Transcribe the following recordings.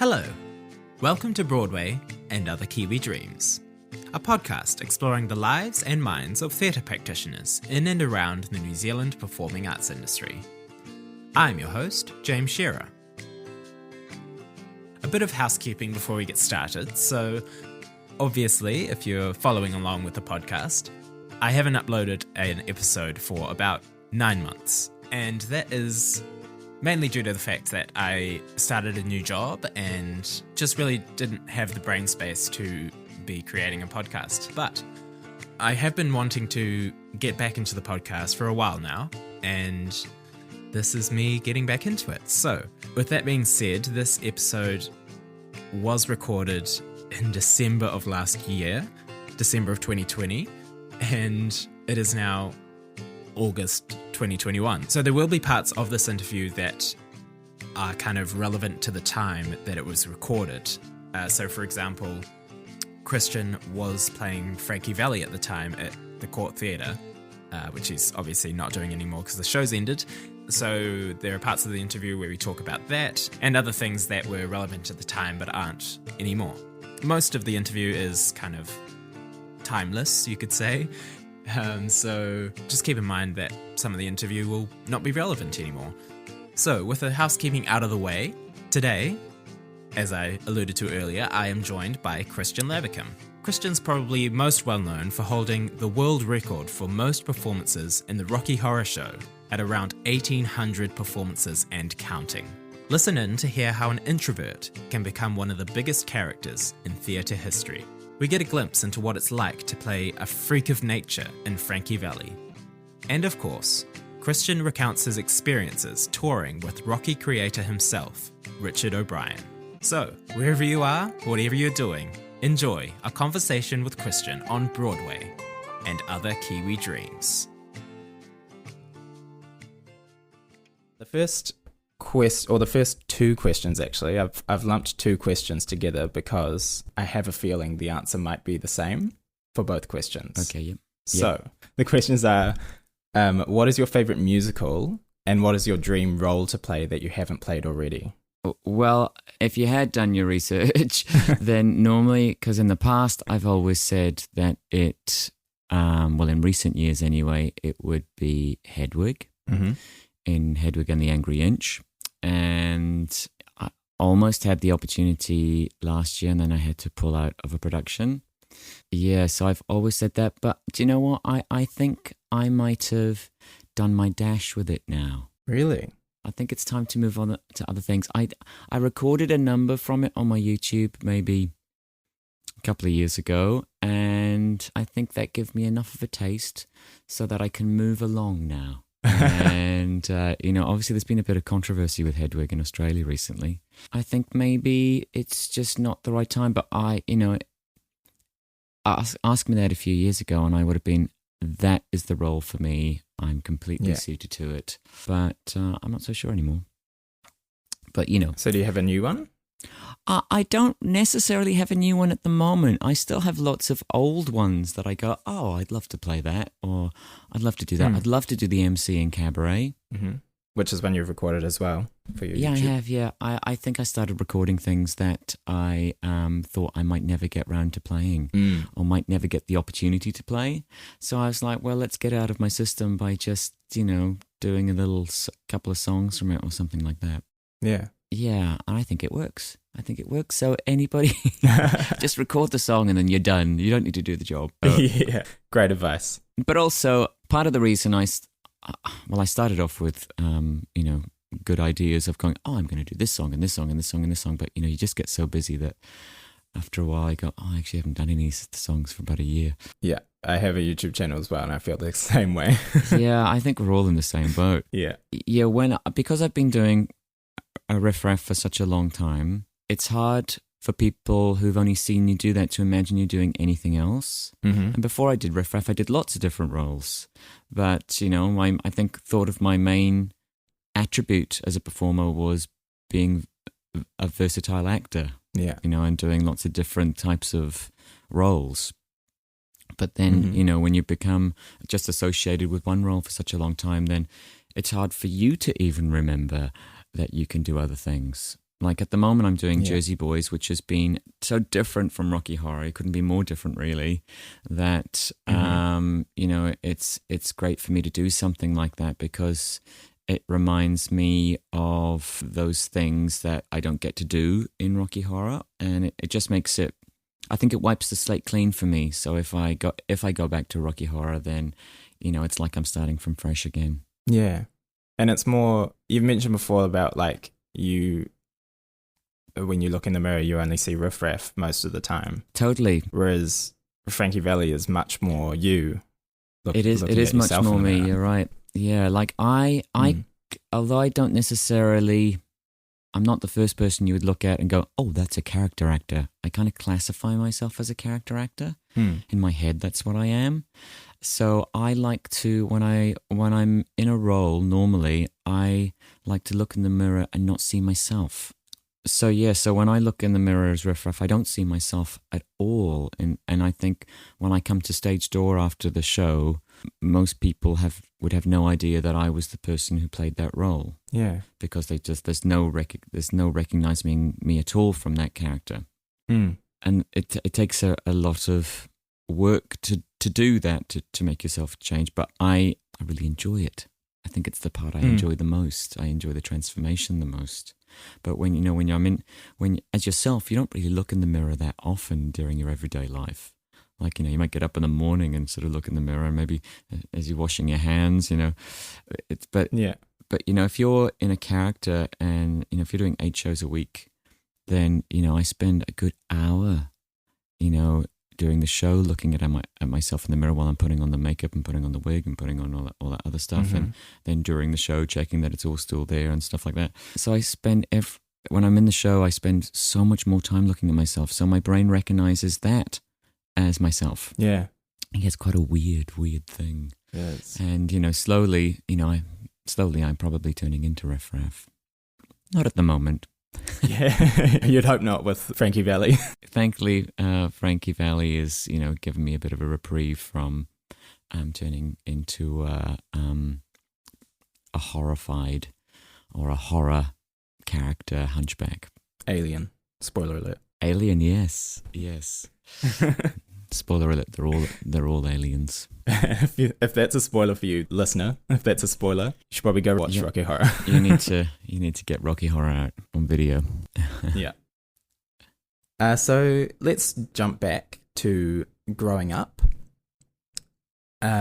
Hello, welcome to Broadway and Other Kiwi Dreams, a podcast exploring the lives and minds of theatre practitioners in and around the New Zealand performing arts industry. I'm your host, James Shearer. A bit of housekeeping before we get started, so obviously if you're following along with the podcast, I haven't uploaded an episode for about 9 months, and that is mainly due to the fact that I started a new job and just really didn't have the brain space to be creating a podcast. But I have been wanting to get back into the podcast for a while now, and this is me getting back into it. So, with that being said, this episode was recorded in December of last year, December of 2020, and it is now August 2021. So there will be parts of this interview that are kind of relevant to the time that it was recorded. So for example, Kristian was playing Frankie Valli at the time at the Court Theatre, which he's obviously not doing anymore because the show's ended. So there are parts of the interview where we talk about that and other things that were relevant at the time but aren't anymore. Most of the interview is kind of timeless, you could say. So just keep in mind that some of the interview will not be relevant anymore. So with the housekeeping out of the way, today, as I alluded to earlier, I am joined by Kristian Lavercombe. Kristian's probably most well known for holding the world record for most performances in the Rocky Horror Show at around 1,800 performances and counting. Listen in to hear how an introvert can become one of the biggest characters in theatre history. We get a glimpse into what it's like to play a freak of nature in Frankie Valli. And of course, Kristian recounts his experiences touring with Rocky creator himself, Richard O'Brien. So, wherever you are, whatever you're doing, enjoy a conversation with Kristian on Broadway and Other Kiwi Dreams. The first two questions actually, I've lumped two questions together because I have a feeling the answer might be the same for both questions. Okay, yep. So the questions are, what is your favourite musical and what is your dream role to play that you haven't played already? Well, if you had done your research, then normally, because in the past I've always said that it, in recent years anyway, it would be Hedwig. Mm-hmm. In Hedwig and the Angry Inch, and I almost had the opportunity last year and then I had to pull out of a production. Yeah, so I've always said that, but do you know what? I think I might have done my dash with it now. Really? I think it's time to move on to other things. I recorded a number from it on my YouTube maybe a couple of years ago, and I think that gave me enough of a taste so that I can move along now. And, obviously there's been a bit of controversy with Hedwig in Australia recently. I think maybe it's just not the right time, but asked me that a few years ago and I would have been, that is the role for me. I'm completely suited to it. But I'm not so sure anymore. But, So do you have a new one? I don't necessarily have a new one at the moment. I still have lots of old ones that I go, oh, I'd love to play that, or I'd love to do that. I'd love to do the MC in Cabaret. Mm-hmm. Which is when you've recorded as well for your YouTube. I have, yeah. I think I started recording things that I thought I might never get round to playing or might never get the opportunity to play. So I was like, well, let's get it out of my system by just, doing a couple of songs from it or something like that. Yeah. Yeah, and I think it works. So anybody, just record the song and then you're done. You don't need to do the job. Yeah, great advice. But also, part of the reason I started off with, good ideas of going, oh, I'm going to do this song and this song and this song and this song. But, you just get so busy that after a while I go, oh, I actually haven't done any songs for about a year. Yeah, I have a YouTube channel as well and I feel the same way. Yeah, I think we're all in the same boat. Yeah. Yeah, because I've been doing a riff-raff for such a long time, it's hard for people who've only seen you do that to imagine you doing anything else. Mm-hmm. And before I did riff-raff, I did lots of different roles. But, I think thought of my main attribute as a performer was being a versatile actor. Yeah. And doing lots of different types of roles. But then, when you become just associated with one role for such a long time, then it's hard for you to even remember that you can do other things. Like at the moment, I'm doing Yeah. Jersey Boys, which has been so different from Rocky Horror. It couldn't be more different, really. That you know, it's great for me to do something like that because it reminds me of those things that I don't get to do in Rocky Horror, and it just makes it. I think it wipes the slate clean for me. So if I go back to Rocky Horror, then you know it's like I'm starting from fresh again. Yeah. And it's more, you've mentioned before about like when you look in the mirror, you only see riffraff most of the time. Totally. Whereas Frankie Valli is much more you. It is much more me. You're right. Yeah. Like although I don't necessarily, I'm not the first person you would look at and go, oh, that's a character actor. I kind of classify myself as a character actor. In my head, that's what I am. So I like to, when I'm in a role, normally, I like to look in the mirror and not see myself. So yeah, so when I look in the mirror as riffraff, I don't see myself at all. And I think when I come to stage door after the show, most people would have no idea that I was the person who played that role. Yeah. Because there's no recognizing me at all from that character. And it takes a lot of work to do that, to make yourself change. But I really enjoy it. I think it's the part I enjoy the most. I enjoy the transformation the most. But when as yourself, you don't really look in the mirror that often during your everyday life. Like, you know, you might get up in the morning and sort of look in the mirror, and maybe as you're washing your hands, you know, But you know, if you're in a character and, you know, if you're doing 8 shows a week, then, you know, I spend a good hour, you know, during the show looking at myself in the mirror while I'm putting on the makeup and putting on the wig and putting on all that other stuff. And then during the show checking that it's all still there and stuff like that. So I spend when I'm in the show, I spend so much more time looking at myself. So my brain recognizes that as myself. Yeah. It's quite a weird thing. Yes. And, you know, slowly I'm probably turning into riffraff. Not at the moment. Yeah, you'd hope not with Frankie Valli. Thankfully, Frankie Valli is, you know, giving me a bit of a reprieve from turning into a horrified or a horror character hunchback. Alien. Spoiler alert. Alien, yes. Spoiler alert, they're all aliens. If that's a spoiler for you, listener, if that's a spoiler, you should probably go watch Rocky Horror. you need to get Rocky Horror out on video. Yeah. So let's jump back to growing up.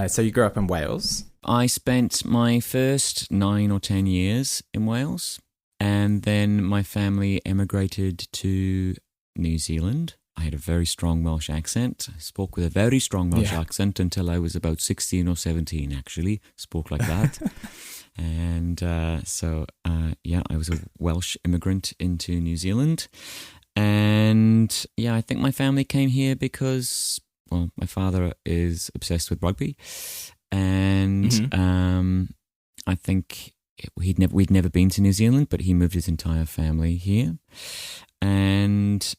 So you grew up in Wales. I spent my first 9 or 10 years in Wales, and then my family emigrated to New Zealand. I had a very strong Welsh accent. I spoke with a very strong Welsh accent until I was about 16 or 17, actually. Spoke like that. And so I was a Welsh immigrant into New Zealand. And I think my family came here because, well, my father is obsessed with rugby. And I think we'd never been to New Zealand, but he moved his entire family here. And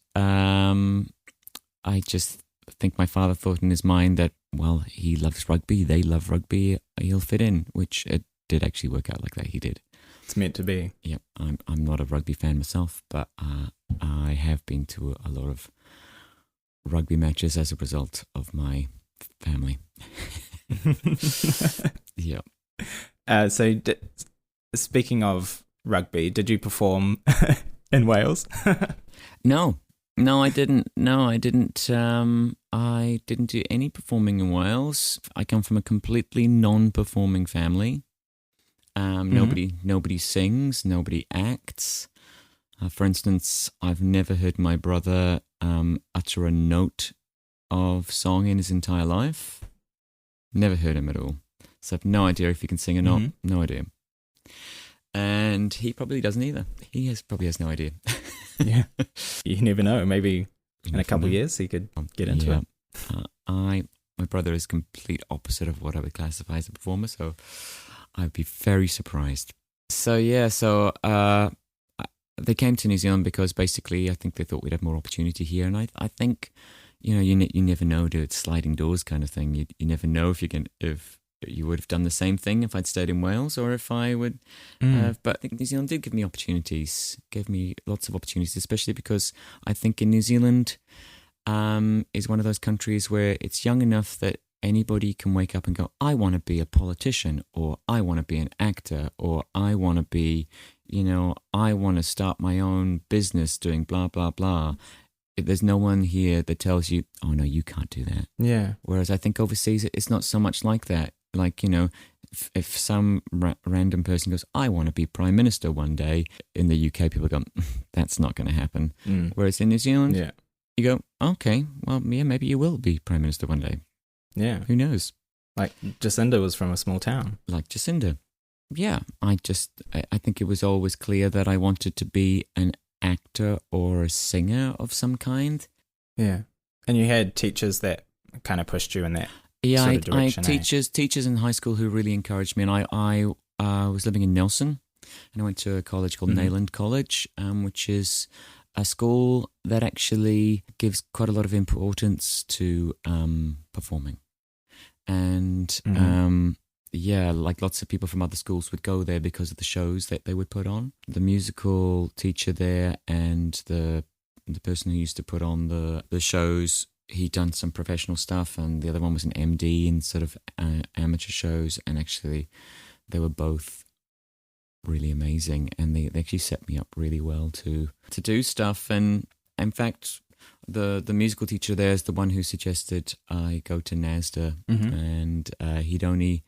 I just think my father thought in his mind that, well, he loves rugby, they love rugby, he'll fit in, which it did actually work out like that. He did. It's meant to be. Yep. I'm not a rugby fan myself, but I have been to a lot of rugby matches as a result of my family. Yeah. So speaking of rugby, did you perform in Wales? No, I didn't. I didn't do any performing in Wales. I come from a completely non-performing family. Nobody sings, nobody acts. For instance, I've never heard my brother utter a note of song in his entire life. Never heard him at all. So I've no idea if he can sing or not. No idea. And he probably doesn't either. He probably has no idea. Yeah. You never know. Maybe in a couple of years he could get into it. My brother is complete opposite of what I would classify as a performer, so I'd be very surprised. So they came to New Zealand because basically I think they thought we'd have more opportunity here, and I think, you know, you never know, dude. It's sliding doors kind of thing. You never know if you would have done the same thing if I'd stayed in Wales or if I would have. But I think New Zealand did give me opportunities, gave me lots of opportunities, especially because I think in New Zealand is one of those countries where it's young enough that anybody can wake up and go, I want to be a politician, or I want to be an actor, or I want to be, I want to start my own business doing blah, blah, blah. There's no one here that tells you, oh, no, you can't do that. Yeah. Whereas I think overseas, it's not so much like that. Like, if some random person goes, I want to be Prime Minister one day, in the UK, people go, that's not going to happen. Whereas in New Zealand, you go, okay, well, yeah, maybe you will be Prime Minister one day. Yeah. Who knows? Like Jacinda was from a small town. Like Jacinda. Yeah. I think it was always clear that I wanted to be an actor or a singer of some kind. Yeah. And you had teachers that kind of pushed you in that sort of direction. I had teachers in high school who really encouraged me. And I was living in Nelson, and I went to a college called Nayland College, which is a school that actually gives quite a lot of importance to performing. And like lots of people from other schools would go there because of the shows that they would put on. The musical teacher there and the person who used to put on the shows, he'd done some professional stuff, and the other one was an MD in sort of amateur shows, and actually they were both really amazing, and they actually set me up really well to do stuff. And in fact, the musical teacher there is the one who suggested I go to NASDA, and he'd only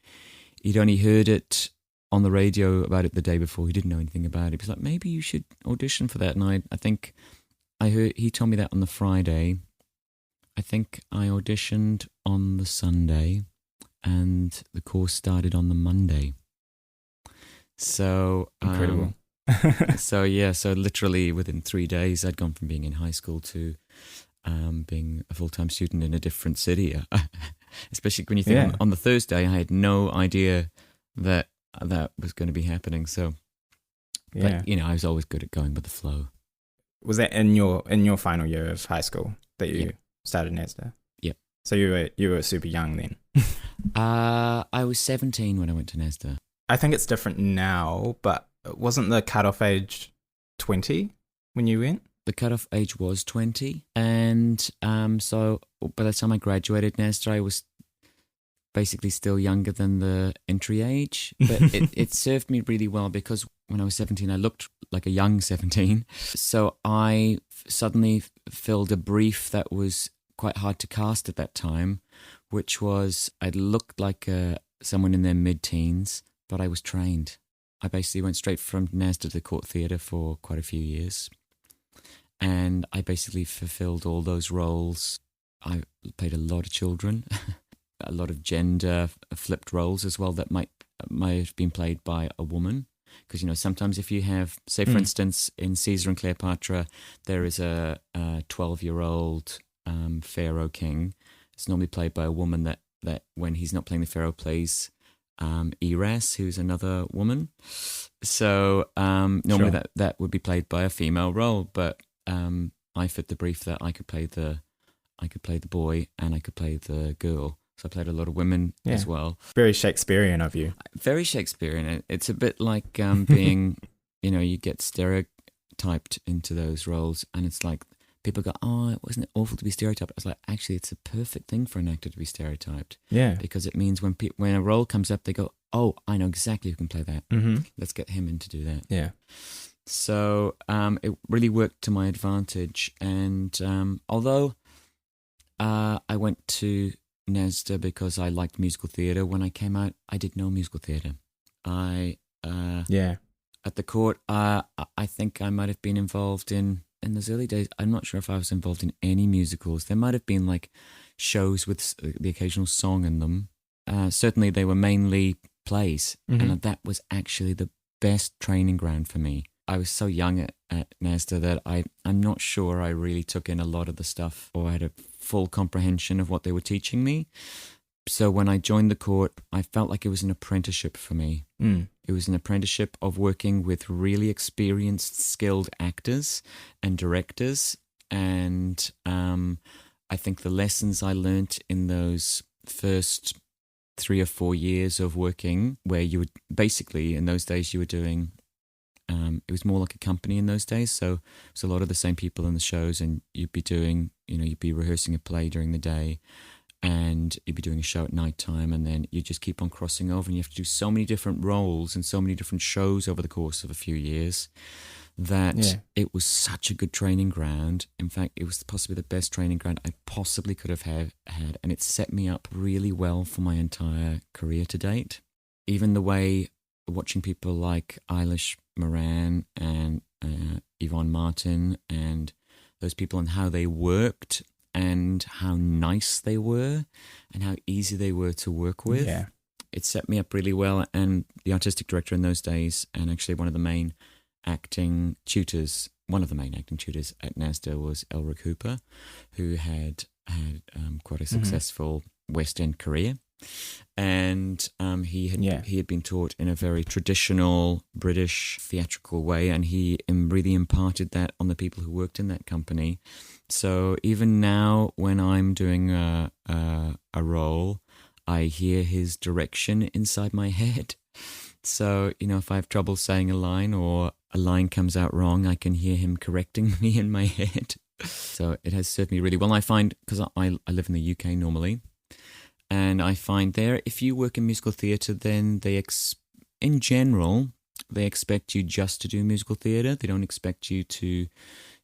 heard it on the radio about it the day before. He didn't know anything about it. He was like, maybe you should audition for that. And I think he told me that on the Friday. I think I auditioned on the Sunday, and the course started on the Monday. So incredible. So literally within 3 days, I'd gone from being in high school to being a full-time student in a different city. Especially when you think on the Thursday, I had no idea that was going to be happening. So, but, I was always good at going with the flow. Was that in your final year of high school that you started NASDA? Yeah. So you were super young then. I was 17 when I went to NASDA. I think it's different now, but wasn't the cutoff age 20 when you went? The cutoff age was 20, and so by the time I graduated NASDA, I was basically still younger than the entry age. But it served me really well, because when I was 17, I looked like a young 17. So I suddenly filled a brief that was quite hard to cast at that time, which was I looked like someone in their mid-teens, but I was trained. I basically went straight from NASDA to the Court Theatre for quite a few years. And I basically fulfilled all those roles. I played a lot of children, a lot of gender flipped roles as well that might have been played by a woman. Because, sometimes if you have, say, for instance, in Caesar and Cleopatra, there is a 12-year-old pharaoh king. It's normally played by a woman that when he's not playing the pharaoh, plays Eras, who's another woman. So normally that would be played by a female role, but I fit the brief that I could play the boy and I could play the girl. So I played a lot of women as well. Very Shakespearean of you. Very Shakespearean. It's a bit like being, you get stereotyped into those roles, and it's like people go, oh, wasn't it awful to be stereotyped? I was like, actually, it's a perfect thing for an actor to be stereotyped. Yeah. Because it means when a role comes up, they go, oh, I know exactly who can play that. Mm-hmm. Let's get him in to do that. Yeah. So it really worked to my advantage. And although I went to NASDA because I liked musical theatre, when I came out, I did no musical theatre. At the court, I think I might have been involved in those early days. I'm not sure if I was involved in any musicals. There might have been like shows with the occasional song in them. Certainly they were mainly plays, and that was actually the best training ground for me. I was so young at NASDA that I'm not sure I really took in a lot of the stuff or had a full comprehension of what they were teaching me. So when I joined the court, I felt like it was an apprenticeship for me. It was an apprenticeship of working with really experienced, skilled actors and directors. And I think the lessons I learnt in those first 3 or 4 years of working where you would basically, in those days, you were doing, it was more like a company in those days. So it was a lot of the same people in the shows, and you'd be doing, you'd be rehearsing a play during the day, and you'd be doing a show at night time, and then you just keep on crossing over, and you have to do so many different roles and so many different shows over the course of a few years that it was such a good training ground. In fact, it was possibly the best training ground I possibly could have had, and it set me up really well for my entire career to date. Even the way watching people like Eilish Moran and Yvonne Martin and those people, and how they worked and how nice they were and how easy they were to work with. Yeah. It set me up really well. And the artistic director in those days, and actually one of the main acting tutors at NASDA was Elric Hooper, who had quite a successful West End career. And he had been taught in a very traditional British theatrical way, and he really imparted that on the people who worked in that company. So even now, when I'm doing a role, I hear his direction inside my head. So, if I have trouble saying a line or a line comes out wrong, I can hear him correcting me in my head. So it has served me really well. I find, because I live in the UK normally, and I find there, if you work in musical theatre, then in general, they expect you just to do musical theatre. They don't expect you to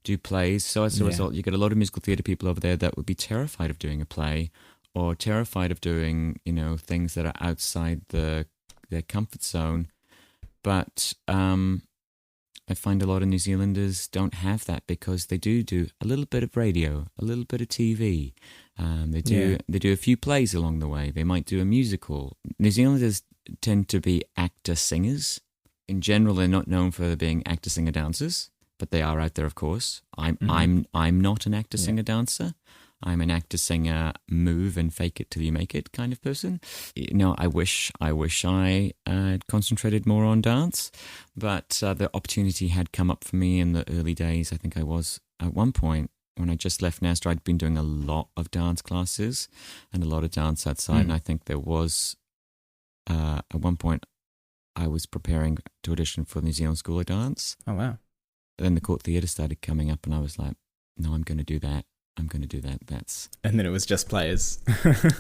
do plays. So as a result, you get a lot of musical theatre people over there that would be terrified of doing a play, or terrified of doing, things that are outside their comfort zone. But I find a lot of New Zealanders don't have that, because they do a little bit of radio, a little bit of TV. They do a few plays along the way. They might do a musical. New Zealanders tend to be actor-singers. In general, they're not known for being actor-singer-dancers, but they are out there, of course. I'm not an actor-singer-dancer. I'm an actor-singer, move and fake it till you make it kind of person. I wish I had concentrated more on dance, but the opportunity had come up for me in the early days. I think I was, at one point, when I just left NASDA, I'd been doing a lot of dance classes and a lot of dance outside, and I think there was, at one point, I was preparing to audition for the New Zealand School of Dance. Oh, wow. Then the Court Theatre started coming up, and I was like, no, I'm going to do that. And then it was just plays.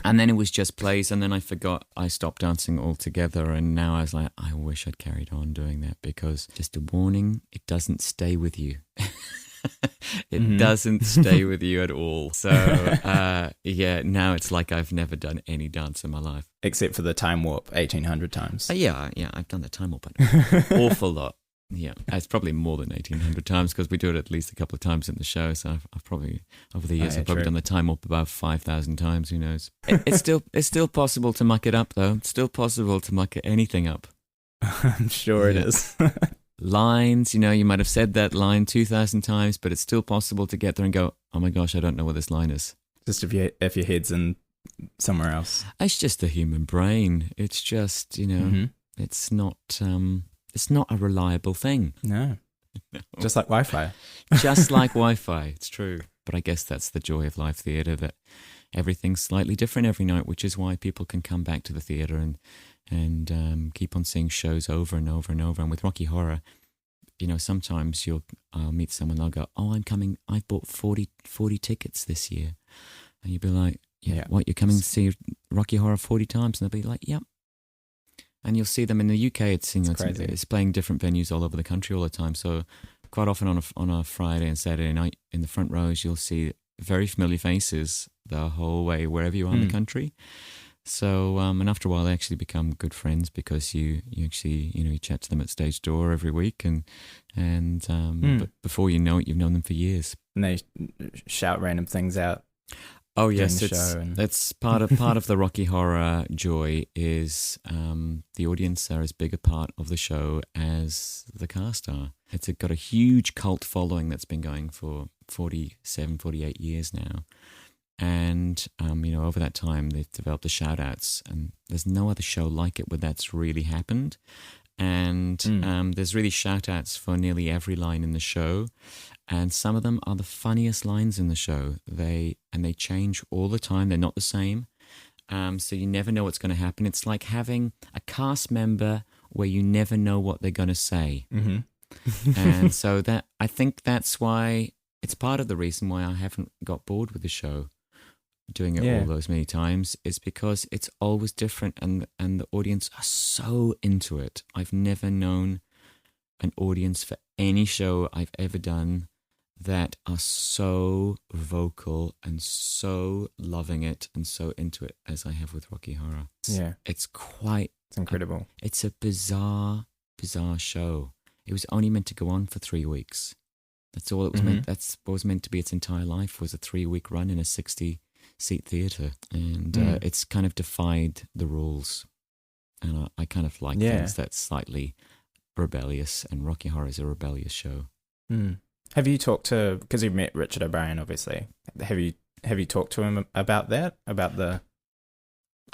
And then it was just plays, and then I forgot. I stopped dancing altogether, and now I was like, I wish I'd carried on doing that, because just a warning, it doesn't stay with you. It doesn't stay with you at all. So, now it's like I've never done any dance in my life. Except for the time warp 1,800 times. Yeah, I've done the time warp an awful lot. Yeah, it's probably more than 1,800 times, because we do it at least a couple of times in the show. So I've probably, over the years, I've probably done the time warp about 5,000 times. Who knows? It's still possible to muck it up, though. It's still possible to muck anything up. I'm sure it is. Lines, you might have said that line 2,000 times, but it's still possible to get there and go, oh my gosh, I don't know what this line is. Just if your head's in somewhere else. It's just the human brain. It's just, it's not a reliable thing. No. Just like Wi-Fi. Just like Wi-Fi, it's true. But I guess that's the joy of live theatre, that everything's slightly different every night, which is why people can come back to the theatre and keep on seeing shows over and over and over. And with Rocky Horror, sometimes I'll meet someone, they'll go, oh, I'm coming, I've bought 40 tickets this year. And you'll be like, what, you're coming to see Rocky Horror 40 times? And they'll be like, yep. And you'll see them in the UK. It's playing different venues all over the country all the time. So quite often on a Friday and Saturday night, in the front rows, you'll see very familiar faces the whole way, wherever you are in the country. So, and after a while, they actually become good friends, because you actually, you chat to them at stage door every week, but before you know it, you've known them for years. And they shout random things out. Oh yes, it's part of the Rocky Horror joy is the audience are as big a part of the show as the cast are. It's got a huge cult following that's been going for 47, 48 years now. And, over that time, they've developed the shout-outs, and there's no other show like it where that's really happened. And there's really shout-outs for nearly every line in the show, and some of them are the funniest lines in the show. They change all the time. They're not the same. So you never know what's going to happen. It's like having a cast member where you never know what they're going to say. And so that, I think that's why, it's part of the reason why I haven't got bored with the show, doing it all those many times, is because it's always different, and the audience are so into it. I've never known an audience for any show I've ever done that are so vocal and so loving it and so into it as I have with Rocky Horror. It's incredible. It's a bizarre show. It was only meant to go on for 3 weeks. That's all it was meant. That's what was meant to be its entire life, was a 3-week run in a 60-seat theatre, and it's kind of defied the rules. And I kind of like things that's slightly rebellious, and Rocky Horror is a rebellious show. Have you talked to, because you've met Richard O'Brien, obviously, have you talked to him about that, about the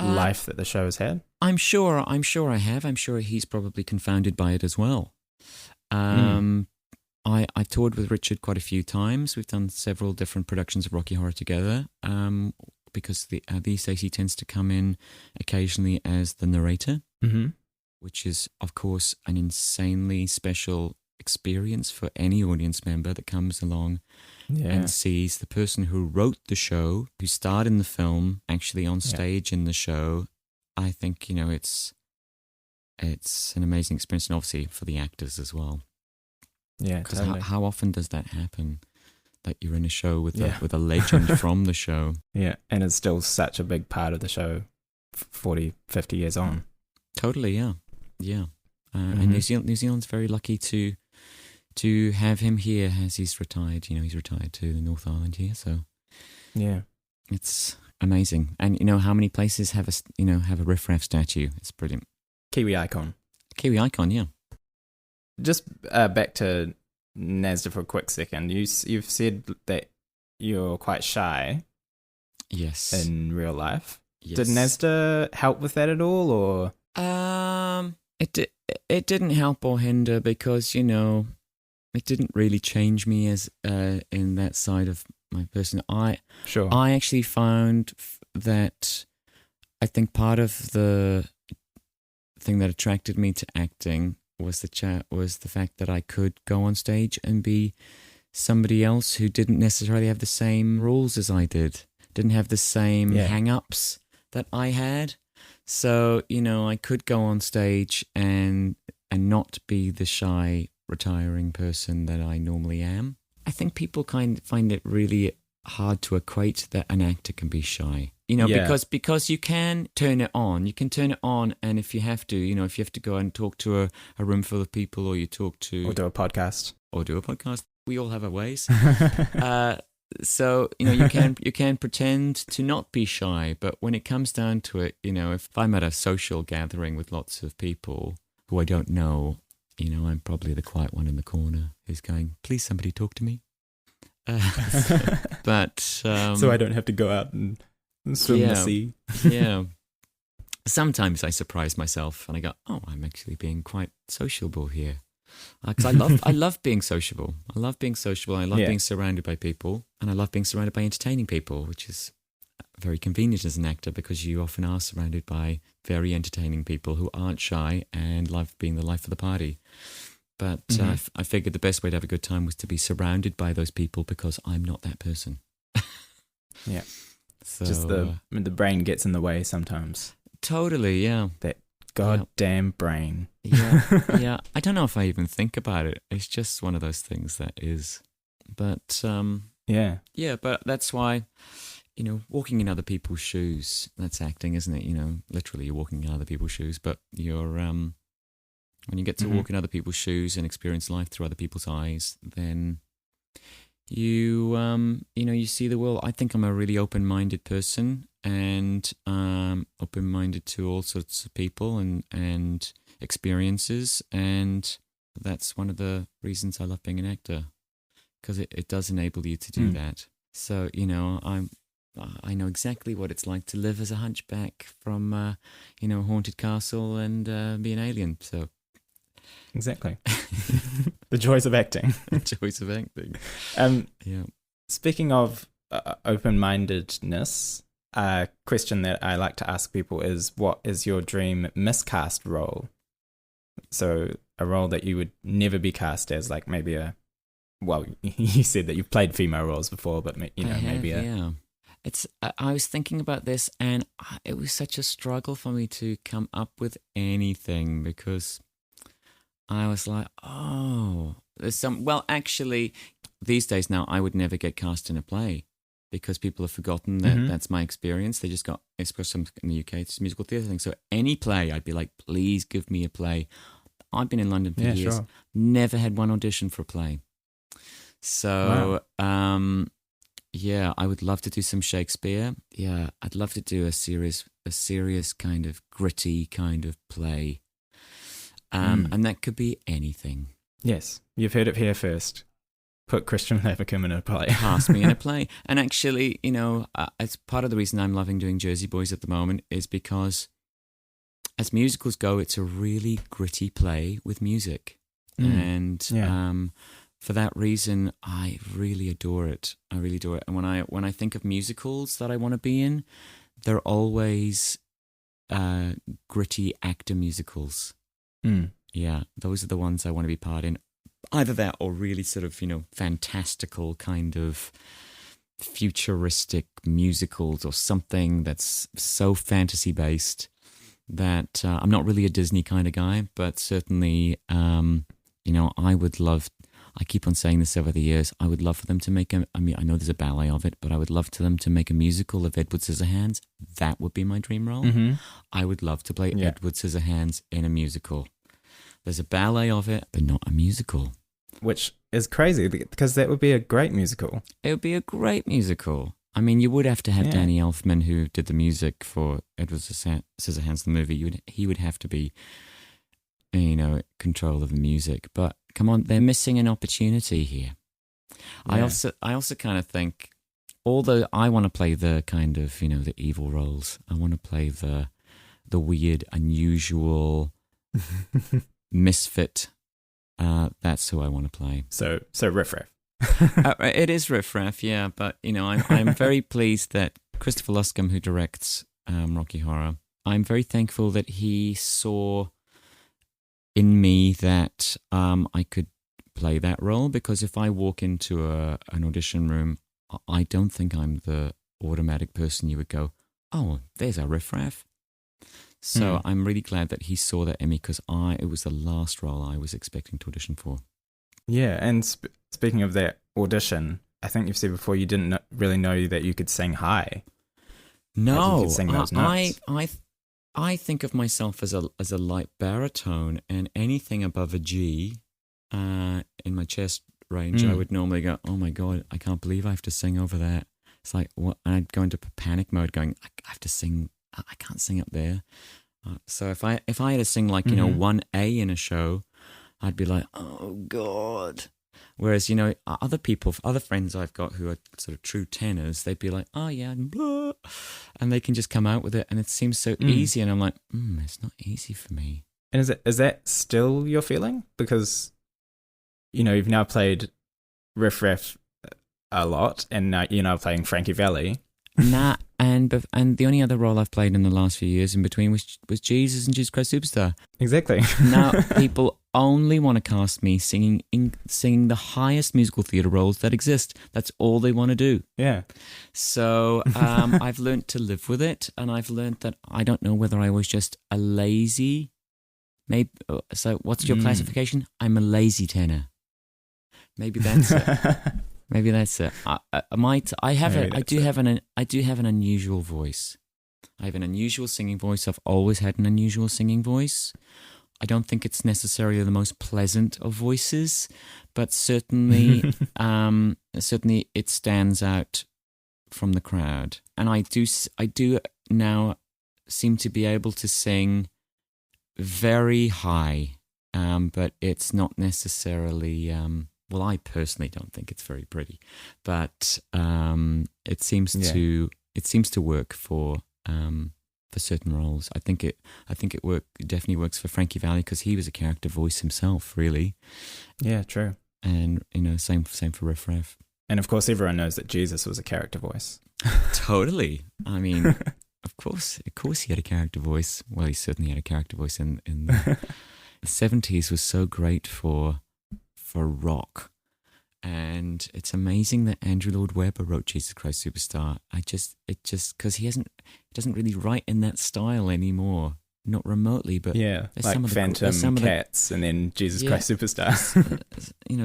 life that the show has had? I'm sure I have. I'm sure he's probably confounded by it as well. I toured with Richard quite a few times. We've done several different productions of Rocky Horror together, because these days he tends to come in occasionally as the narrator, which is, of course, an insanely special experience for any audience member that comes along and sees the person who wrote the show, who starred in the film, actually on stage in the show. I think, it's an amazing experience, and obviously for the actors as well. Yeah, because totally. How often does that happen? That you're in a show with a legend from the show. Yeah, and it's still such a big part of the show 40, 50 years on. Totally, yeah. And New Zealand's very lucky to have him here as he's retired. He's retired to the North Island here, so yeah, it's amazing. And how many places have a riffraff statue? It's brilliant. Kiwi icon, yeah. Just back to Nasda for a quick second. You've said that you're quite shy. Yes. In real life. Yes. Did Nasda help with that at all, or? It didn't help or hinder, because it didn't really change me as in that side of my person. I actually found that I think part of the thing that attracted me to acting was the fact that I could go on stage and be somebody else who didn't necessarily have the same rules as I did, didn't have the same hang-ups that I had. So, I could go on stage and not be the shy, retiring person that I normally am. I think people find it really hard to equate that an actor can be shy. Because you can turn it on. You can turn it on, and if you have to, if you have to go and talk to a room full of people, or you talk to... Or do a podcast. We all have our ways. So, you can pretend to not be shy, but when it comes down to it, if I'm at a social gathering with lots of people who I don't know, I'm probably the quiet one in the corner who's going, please somebody talk to me. So I don't have to go out and swim the sea. Yeah. Sometimes I surprise myself and I go, oh, I'm actually being quite sociable here. Because I love being sociable. I love being surrounded by people, and I love being surrounded by entertaining people, which is very convenient as an actor, because you often are surrounded by very entertaining people who aren't shy and love being the life of the party. But I figured the best way to have a good time was to be surrounded by those people, because I'm not that person. Yeah. So, just the brain gets in the way sometimes. Totally, yeah. That goddamn brain. Yeah. I don't know if I even think about it. It's just one of those things that is. But yeah, but that's why, walking in other people's shoes, that's acting, isn't it? Literally you're walking in other people's shoes, but you're when you get to walk in other people's shoes and experience life through other people's eyes, then you you see the world. I think I'm a really open-minded person, and open-minded to all sorts of people and experiences, and that's one of the reasons I love being an actor, because it does enable you to do that. So I know exactly what it's like to live as a hunchback from a haunted castle and be an alien. So exactly. The joys of acting. Yeah. Speaking of open-mindedness, A question that I like to ask people is, what is your dream miscast role? So a role that you would never be cast as, like maybe well, you said that you've played female roles before, but Yeah. I was thinking about this, and it was such a struggle for me to come up with anything, because I was like, there's some. Well, actually, these days now, I would never get cast in a play because people have forgotten that that's my experience. They just got, it's because I'm in the UK, it's a musical theatre thing. So any play, I'd be like, please give me a play. I've been in London for years, sure. never had one audition for a play. So, yeah, I would love to do some Shakespeare. Yeah, I'd love to do a serious kind of gritty kind of play. And that could be anything. Yes, you've heard it here first. Put Kristian Lavercombe in a play. Cast me in a play. And actually, it's part of the reason I'm loving doing Jersey Boys at the moment is because as musicals go, it's a really gritty play with music. And for that reason, I really adore it. I really adore it. And when I think of musicals that I want to be in, they're always gritty actor musicals. Yeah, those are the ones I want to be part in. Either that or really sort of, fantastical kind of futuristic musicals or something that's so fantasy based that I'm not really a Disney kind of guy, but certainly, I would love, I keep on saying this over the years, I would love for them to make I know there's a ballet of it, but I would love for them to make a musical of Edward Scissorhands. That would be my dream role. I would love to play Edward Scissorhands in a musical. There's a ballet of it, but not a musical. Which is crazy, because that would be a great musical. It would be a great musical. I mean, you would have to have Danny Elfman, who did the music for Edward Scissorhands, the movie. He would have to be, control of the music. But come on, they're missing an opportunity here. Yeah. I also kind of think, although I want to play the kind of, the evil roles, I want to play the weird, unusual... misfit. That's who I want to play. So Riff Raff. It is Riff Raff, yeah. But I'm very pleased that Kristian Lavercombe, who directs Rocky Horror, I'm very thankful that he saw in me that I could play that role. Because if I walk into an audition room, I don't think I'm the automatic person you would go, oh, there's a Riff Raff. So I'm really glad that he saw that in me, because it was the last role I was expecting to audition for. Yeah, and speaking of that audition, I think you've said before you didn't really know that you could sing high. No, you could sing those notes. I think of myself as a light baritone, and anything above a G in my chest range, I would normally go, oh my God, I can't believe I have to sing over that. It's like, what? And I'd go into panic mode going, I have to sing. I can't sing up there. So if I had to sing like, 1A in a show, I'd be like, oh God. Whereas, other friends I've got who are sort of true tenors, they'd be like, oh yeah, and blah. And they can just come out with it, and it seems so easy. And I'm like, it's not easy for me. And is that still your feeling? Because, you've now played Riff Raff a lot, and now you're now playing Frankie Valli. Nah, and the only other role I've played in the last few years in between was Jesus and Jesus Christ Superstar. Exactly. Now people only want to cast me singing the highest musical theatre roles that exist. That's all they want to do. Yeah. So I've learned to live with it, and I've learned that I don't know whether I was just a lazy. Maybe. So what's your classification? I'm a lazy tenor. Maybe that's it. Maybe that's it. I do have an unusual voice. I have an unusual singing voice. I've always had an unusual singing voice. I don't think it's necessarily the most pleasant of voices, but certainly it stands out from the crowd. And I do now seem to be able to sing very high, but it's not necessarily. Well, I personally don't think it's very pretty, but it seems to work for certain roles. I think it definitely works for Frankie Valli, because he was a character voice himself, really. Yeah, true. And same for Riff Raff. And of course, everyone knows that Jesus was a character voice. Totally. I mean, of course, he had a character voice. Well, he certainly had a character voice in the 70s was so great for rock. And it's amazing that Andrew Lloyd Webber wrote Jesus Christ Superstar. Because he doesn't really write in that style anymore. Not remotely, but like some of Phantom Cats and then Jesus Christ Superstar.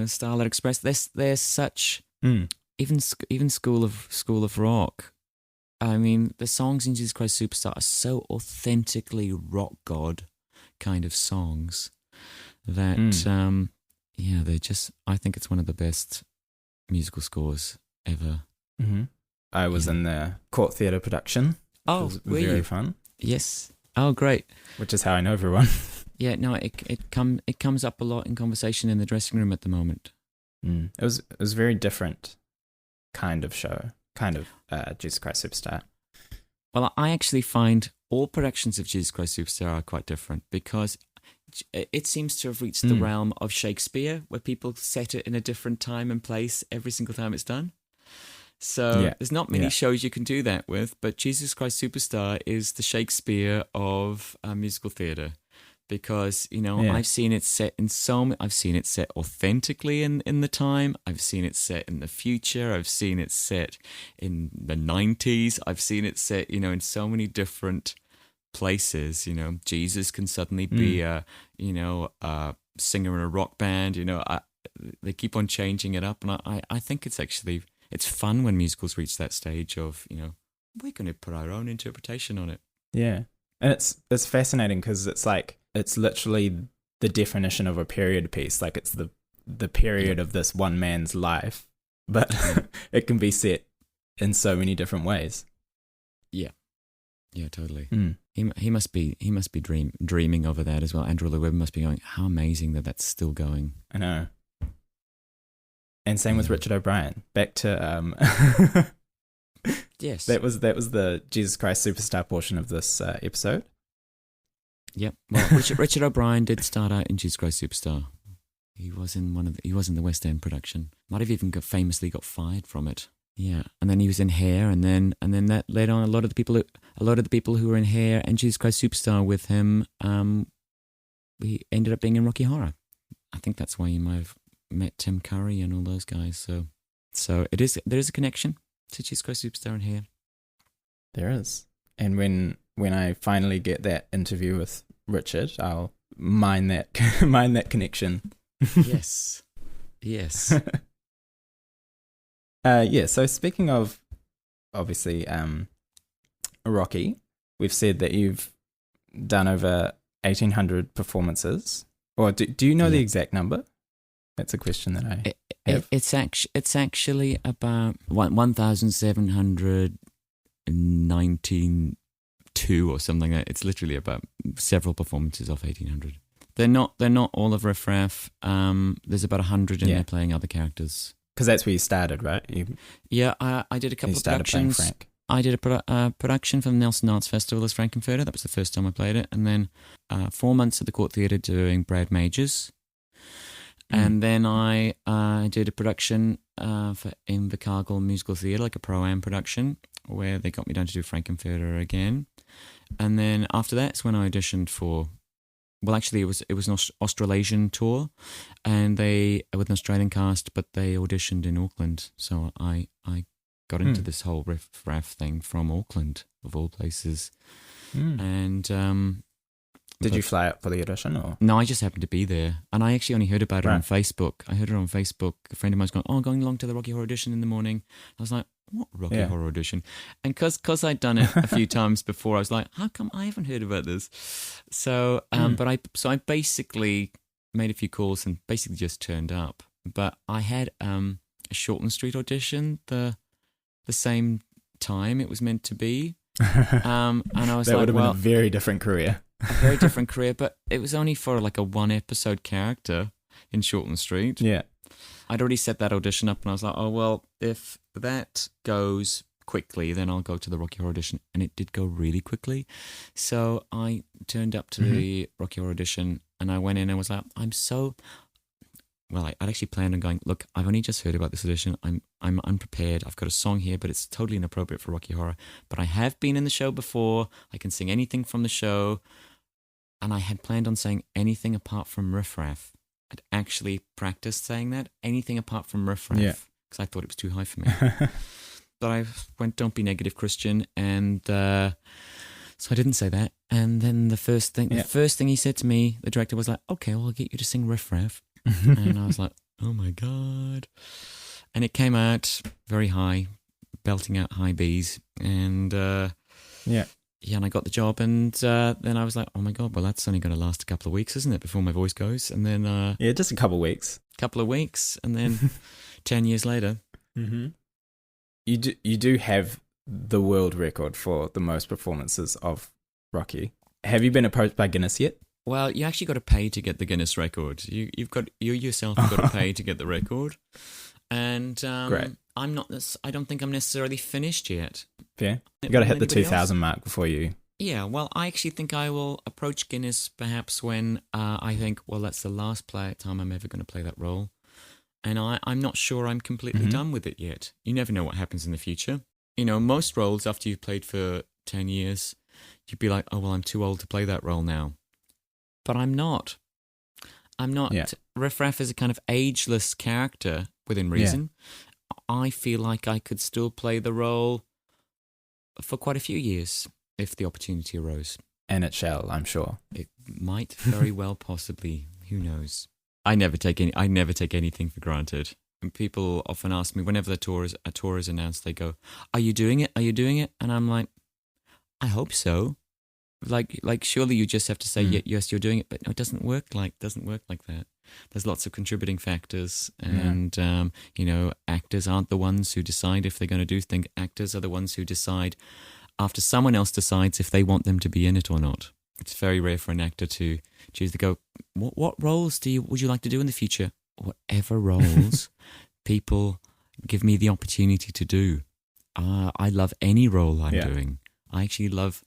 Style that express there's such even School of Rock. I mean, the songs in Jesus Christ Superstar are so authentically rock god kind of songs that they're just. I think it's one of the best musical scores ever. Mm-hmm. I was in the Court Theatre production. Oh, it was were very you? fun. Yes. Oh, great. Which is how I know everyone. Yeah, no, it comes up a lot in conversation in the dressing room at the moment. It was a very different kind of show, Jesus Christ Superstar. Well, I actually find all productions of Jesus Christ Superstar are quite different because it seems to have reached the realm of Shakespeare, where people set it in a different time and place every single time it's done. So there's not many shows you can do that with, but Jesus Christ Superstar is the Shakespeare of musical theatre. Because, I've seen it set I've seen it set authentically in the time. I've seen it set in the future. I've seen it set in the 90s. I've seen it set, in so many different places. Jesus can suddenly be a singer in a rock band. They keep on changing it up. And I think it's fun when musicals reach that stage of, we're going to put our own interpretation on it. Yeah. And it's fascinating because it's literally the definition of a period piece. Like it's the period of this one man's life, but it can be set in so many different ways. Yeah, totally. He must be dreaming over that as well. Andrew Lloyd Webber must be going, how amazing that's still going. I know. And same with Richard O'Brien. Back to yes, that was the Jesus Christ Superstar portion of this episode. Yep. Well, Richard O'Brien did start out in Jesus Christ Superstar. He was in the West End production. Might have even famously got fired from it. Yeah, and then he was in Hair, and then that led on a lot of the people who were in Hair and Jesus Christ Superstar with him. We ended up being in Rocky Horror. I think that's why you might have met Tim Curry and all those guys. So there is a connection to Jesus Christ Superstar and Hair. There is, and when I finally get that interview with Richard, I'll mine that connection. Yes. So speaking of, obviously, Rocky, we've said that you've done over 1,800 performances. Or do you know the exact number? That's a question that I have. It's actually about 1,719 or something like that. It's literally about several performances of 1,800. They're not all of Riff Raff. There's about 100 in there playing other characters. Because that's where you started, right? I did a couple of productions. Frank. I did a production for the Nelson Arts Festival as Frankenfurter. That was the first time I played it. And then 4 months at the Court Theatre doing Brad Majors. And then I did a production in Invercargill Musical Theatre, like a Pro-Am production, where they got me down to do Frankenfurter again. And then after that, it's when I auditioned for... Well, actually, it was an Australasian tour, and they with an Australian cast, but they auditioned in Auckland. So I got into this whole Riff Raff thing from Auckland, of all places. And did you fly up for the audition, or no? I just happened to be there, and I actually only heard about it on Facebook. I heard it on Facebook. A friend of mine was going, going along to the Rocky Horror audition in the morning. I was like, what Rocky Horror audition? And because I'd done it a few times before, I was like, how come I haven't heard about this? So, but I basically made a few calls and basically just turned up. But I had a Shortland Street audition the same time it was meant to be, and I was that like, would have been a very different career. A very different career, but it was only for like a 1-episode character in Shortland Street. Yeah. I'd already set that audition up, and I was like, oh, well, if that goes quickly, then I'll go to the Rocky Horror audition. And it did go really quickly. So I turned up to the Rocky Horror audition, and I went in and was like, I'd actually planned on going, look, I've only just heard about this audition. I'm unprepared. I've got a song here, but it's totally inappropriate for Rocky Horror. But I have been in the show before. I can sing anything from the show. And I had planned on saying anything apart from Riff Raff. I'd actually practiced saying that, anything apart from Riff Raff, because I thought it was too high for me. But I went, don't be negative, Kristian. And so I didn't say that. And then the first thing he said to me, the director was like, okay, well, I'll get you to sing Riff Raff. And I was like, oh my God. And it came out very high, belting out high Bs. And and I got the job. And then I was like, oh my God, well, that's only going to last a couple of weeks, isn't it, before my voice goes? And then just a couple of weeks. And then 10 years later. Mm-hmm. You do have the world record for the most performances of Rocky. Have you been approached by Guinness yet? Well, you actually got to pay to get the Guinness record. You yourself have got to pay to get the record. And Great. I don't think I'm necessarily finished yet. Yeah. You got to hit the 2,000 mark before you. Yeah, well, I actually think I will approach Guinness perhaps when I think, well, that's the last time I'm ever going to play that role. And I'm not sure I'm completely done with it yet. You never know what happens in the future. You know, most roles, after you've played for 10 years, you'd be like, oh, well, I'm too old to play that role now. But I'm not. Yeah. Riff Raff is a kind of ageless character within reason. Yeah. I feel like I could still play the role for quite a few years if the opportunity arose. And it shall, I'm sure. It might very well possibly. Who knows? I never take anything for granted. And people often ask me whenever a tour is announced, they go, "Are you doing it? Are you doing it?" And I'm like, "I hope so." Like surely you just have to say yes, you're doing it, but no, it doesn't work like that. There's lots of contributing factors, and actors aren't the ones who decide if they're going to do things. Actors are the ones who decide after someone else decides if they want them to be in it or not. It's very rare for an actor to choose to go, what roles would you like to do in the future? Whatever roles people give me the opportunity to do. I love any role I'm doing. I actually love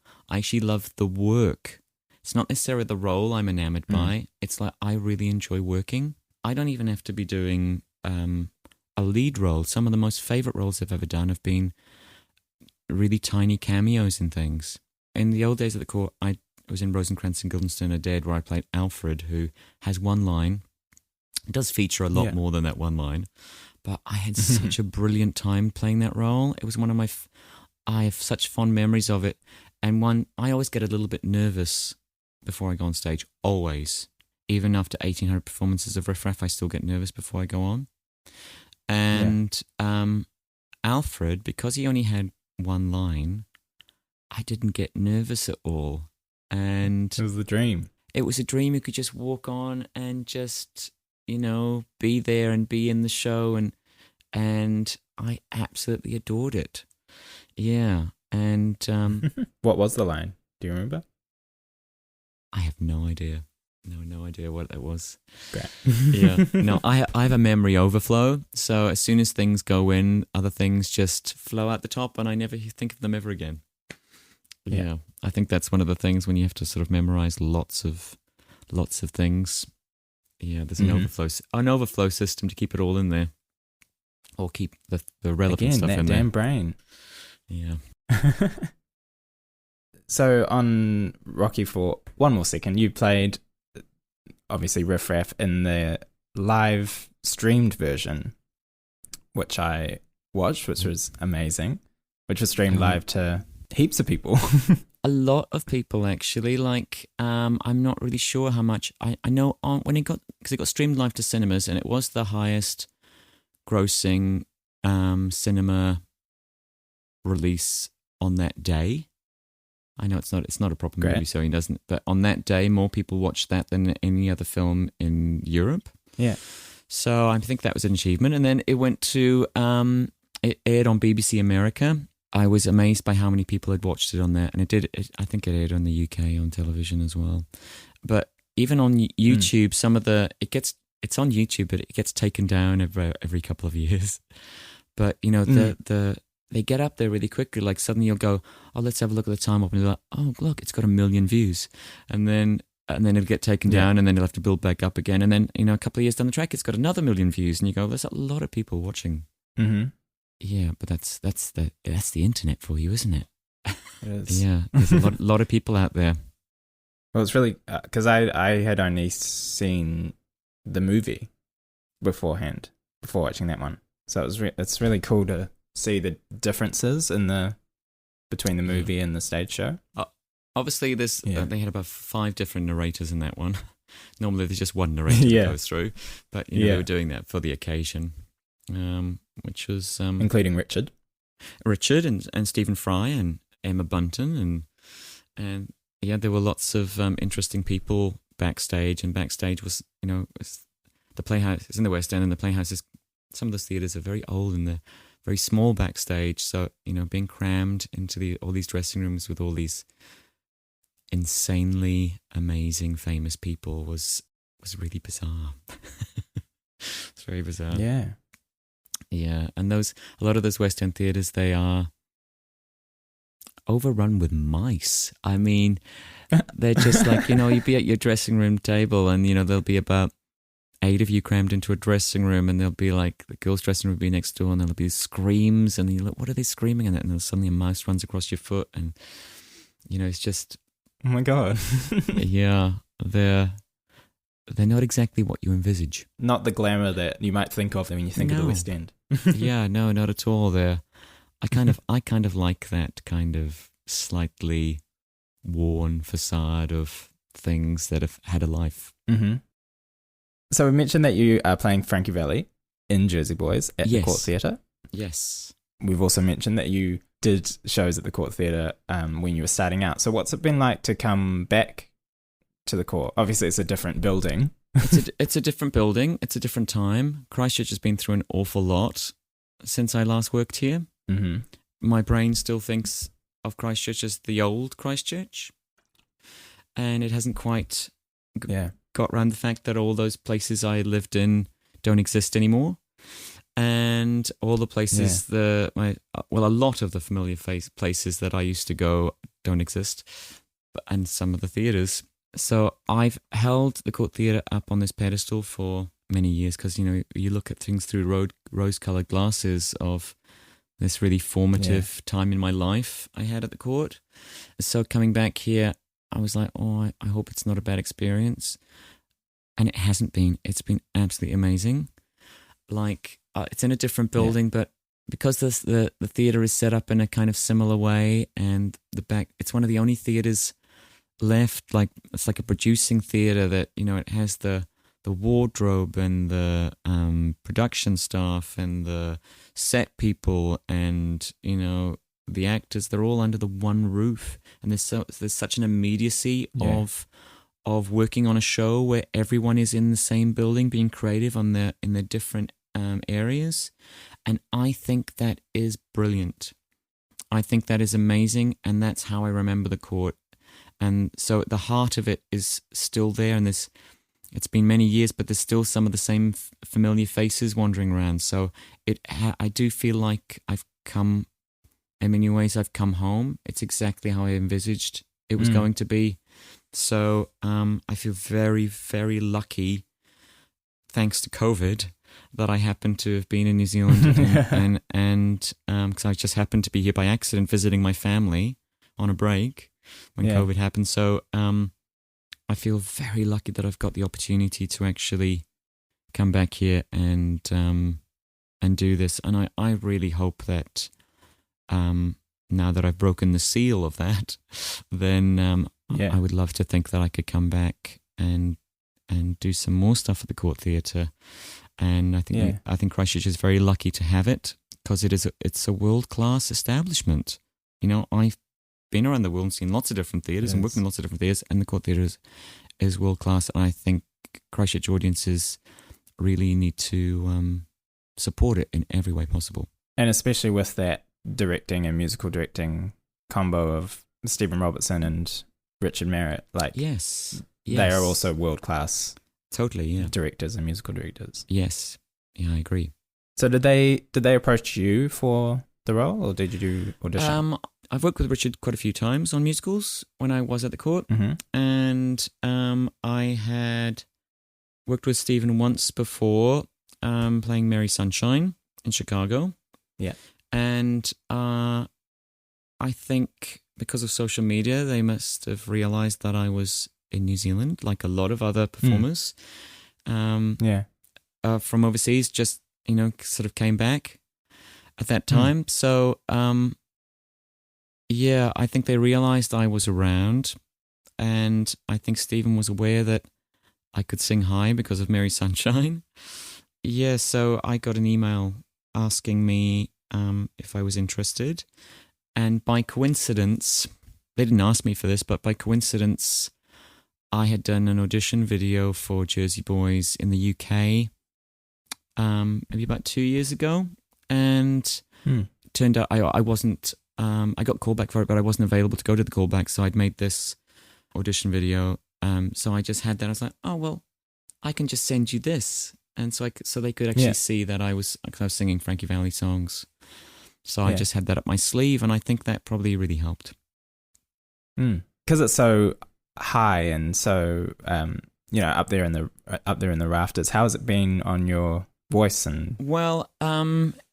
the work. It's not necessarily the role I'm enamored by. It's like I really enjoy working. I don't even have to be doing a lead role. Some of the most favorite roles I've ever done have been really tiny cameos in things. In the old days of the Corps, I was in Rosencrantz and Guildenstern Are Dead, where I played Alfred, who has one line. It does feature a lot more than that one line. But I had such a brilliant time playing that role. It was one of my... I have such fond memories of it. And I always get a little bit nervous before I go on stage. Always. Even after 1,800 performances of Riff Raff, I still get nervous before I go on. And Alfred, because he only had one line, I didn't get nervous at all. And it was the dream. It was a dream. You could just walk on and just, be there and be in the show. And I absolutely adored it. Yeah. And what was the line? Do you remember? I have no idea. No idea what it was. Great. Yeah. No, I have a memory overflow. So as soon as things go in, other things just flow out the top, and I never think of them ever again. Yeah. I think that's one of the things when you have to sort of memorize lots of things. Yeah, there's an overflow system to keep it all in there, or keep the relevant stuff in there. Damn brain. Yeah. So on Rocky for one more second, you played obviously Riff Raff in the live streamed version, which I watched, which was amazing, which was streamed live to heaps of people. A lot of people actually. I'm not really sure how much. I know because it got streamed live to cinemas, and it was the highest grossing cinema release on that day. I know it's not a proper movie, so he doesn't. But on that day, more people watched that than any other film in Europe. Yeah. So I think that was an achievement. And then it went to it aired on BBC America. I was amazed by how many people had watched it on there, and I think it aired on the UK on television as well. But even on YouTube, it's on YouTube, but it gets taken down every couple of years. But they get up there really quickly. Like suddenly you'll go, oh, let's have a look at the time up, and you're like, oh, look, it's got 1 million views. And then and then it'll get taken down, and then it'll have to build back up again, and then a couple of years down the track, it's got another 1 million views, and you go, there's a lot of people watching. Mm-hmm. Yeah, but that's the internet for you, isn't it? It is. Yeah, there's a lot of people out there. Well, it's really because I had only seen the movie before watching that one, so it's really cool to see the differences between the movie and the stage show. Obviously, they had about 5 different narrators in that one. Normally, there's just one narrator that goes through, but they were doing that for the occasion, which was including Richard and Stephen Fry and Emma Bunton and there were lots of interesting people backstage, and backstage was the Playhouse is in the West End, and the Playhouse is, some of those theatres are very old and they're very small backstage, so being crammed into all these dressing rooms with all these insanely amazing famous people was really bizarre. It's very bizarre. Yeah, and a lot of those West End theatres, they are overrun with mice. I mean, they're just like, you'd be at your dressing room table, and there'll be about 8 of you crammed into a dressing room, and there'll be like the girls' dressing room will be next door, and there'll be screams, and you look, what are they screaming at? And then suddenly a mouse runs across your foot, and it's just, oh my god. Yeah, they're not exactly what you envisage. Not the glamour that you might think of when you think of the West End. Yeah, no, not at all. I kind of like that kind of slightly worn facade of things that have had a life. Mm-hmm. So we mentioned that you are playing Frankie Valli in Jersey Boys at the Court Theatre. Yes. We've also mentioned that you did shows at the Court Theatre when you were starting out. So what's it been like to come back to the Court? Obviously, it's a different building. It's a different building. It's a different time. Christchurch has been through an awful lot since I last worked here. Mm-hmm. My brain still thinks of Christchurch as the old Christchurch, and it hasn't quite got around the fact that all those places I lived in don't exist anymore, and all the places a lot of the familiar places that I used to go don't exist, and some of the theatres. So I've held the Court Theatre up on this pedestal for many years because you look at things through rose-coloured glasses of this really formative time in my life I had at the Court. So coming back here, I was like, I hope it's not a bad experience. And it hasn't been. It's been absolutely amazing. Like, it's in a different building, but because the theatre is set up in a kind of similar way, and it's one of the only theatres left, like, it's like a producing theatre that, it has the wardrobe and the production staff and the set people and the actors, they're all under the one roof, and there's such an immediacy of working on a show where everyone is in the same building being creative in their different areas, and I think that is brilliant. I think that is amazing, and that's how I remember the Court. And so the heart of it is still there, and it's been many years, but there's still some of the same familiar faces wandering around. So I do feel like I've come, in many ways, I've come home. It's exactly how I envisaged it was going to be. So I feel very, very lucky, thanks to COVID, that I happened to have been in New Zealand and because I just happened to be here by accident visiting my family on a break when COVID happened. So I feel very lucky that I've got the opportunity to actually come back here and do this. And I really hope that now that I've broken the seal of that, then I would love to think that I could come back and do some more stuff at the Court Theatre. And I think Christchurch is very lucky to have it because it's a world-class establishment. I've been around the world and seen lots of different theatres and worked in lots of different theatres, and the Court Theatre is world-class. And I think Christchurch audiences really need to support it in every way possible. And especially with that directing and musical directing combo of Stephen Robertson and Richard Merritt, yes, they are also world-class directors and musical directors. Yes, I agree. So did they approach you for the role, or did you audition? I've worked with Richard quite a few times on musicals when I was at the court, and I had worked with Stephen once before, playing Mary Sunshine in Chicago. Yeah. And I think because of social media, they must have realized that I was in New Zealand, like a lot of other performers from overseas, just, sort of came back at that time. So, I think they realized I was around, and I think Stephen was aware that I could sing high because of Mary Sunshine. Yeah, so I got an email asking me if I was interested. And by coincidence, they didn't ask me for this, but by coincidence, I had done an audition video for Jersey Boys in the UK maybe about 2 years ago. And turned out I wasn't, I got called back for it, but I wasn't available to go to the callback. So I'd made this audition video. So I just had that. I was like, oh, well, I can just send you this. And so they could actually see that I was singing Frankie Valli songs. So I just had that up my sleeve, and I think that probably really helped. Because it's so high and so up there in the rafters. How has it been on your voice? And well,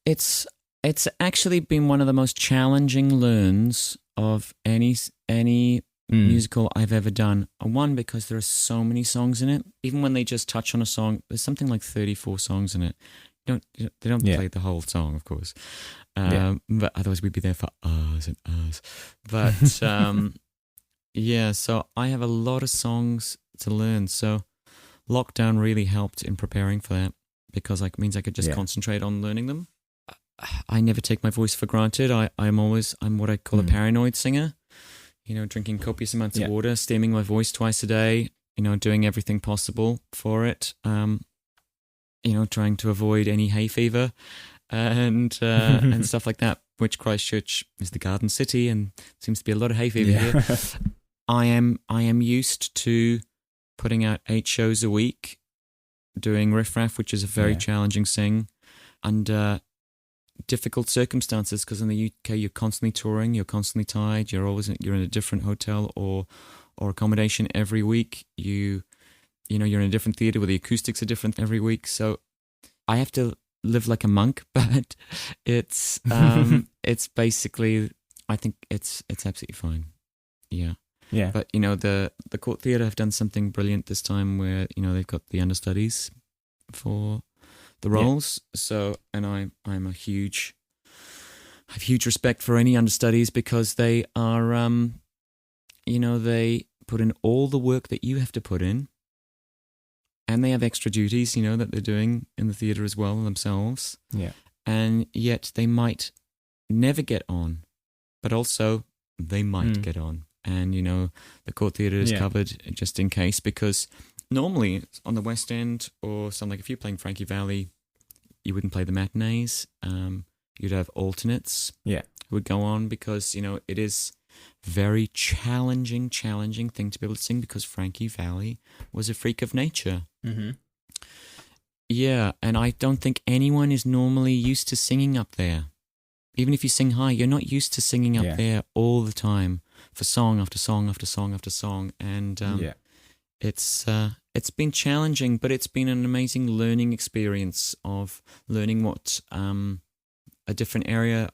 it's actually been one of the most challenging learns of any musical I've ever done. One, because there are so many songs in it. Even when they just touch on a song, there's something like 34 songs in it. They don't play the whole song, of course. But otherwise we'd be there for hours and hours. But so I have a lot of songs to learn. So lockdown really helped in preparing for that, because it means I could just concentrate on learning them. I never take my voice for granted. I'm what I call a paranoid singer. Drinking copious amounts of water, steaming my voice twice a day, doing everything possible for it. Trying to avoid any hay fever and stuff like that, which Christchurch is the garden city and seems to be a lot of hay fever here. I am used to putting out 8 shows a week, doing Riff Raff, which is a very challenging sing, under difficult circumstances, because in the UK you're constantly touring, you're constantly tied, you're in a different hotel or accommodation every week. You're in a different theatre where the acoustics are different every week. So I have to live like a monk, but it's basically, I think it's absolutely fine. Yeah. Yeah. But the Court Theatre have done something brilliant this time, where they've got the understudies for the roles. So, and I have huge respect for any understudies, because they are they put in all the work that you have to put in, and they have extra duties that they're doing in the theatre as well themselves. Yeah. And yet they might never get on, but also they might get on. And the Court Theatre is covered just in case, because normally on the West End or something, like if you're playing Frankie Valli, you wouldn't play the matinees. You'd have alternates who would go on, because it is very challenging thing to be able to sing, because Frankie Valli was a freak of nature. Mm-hmm. Yeah, and I don't think anyone is normally used to singing up there. Even if you sing high, you're not used to singing up there all the time for song after song after song after song. And it's been challenging, but it's been an amazing learning experience of learning what a different area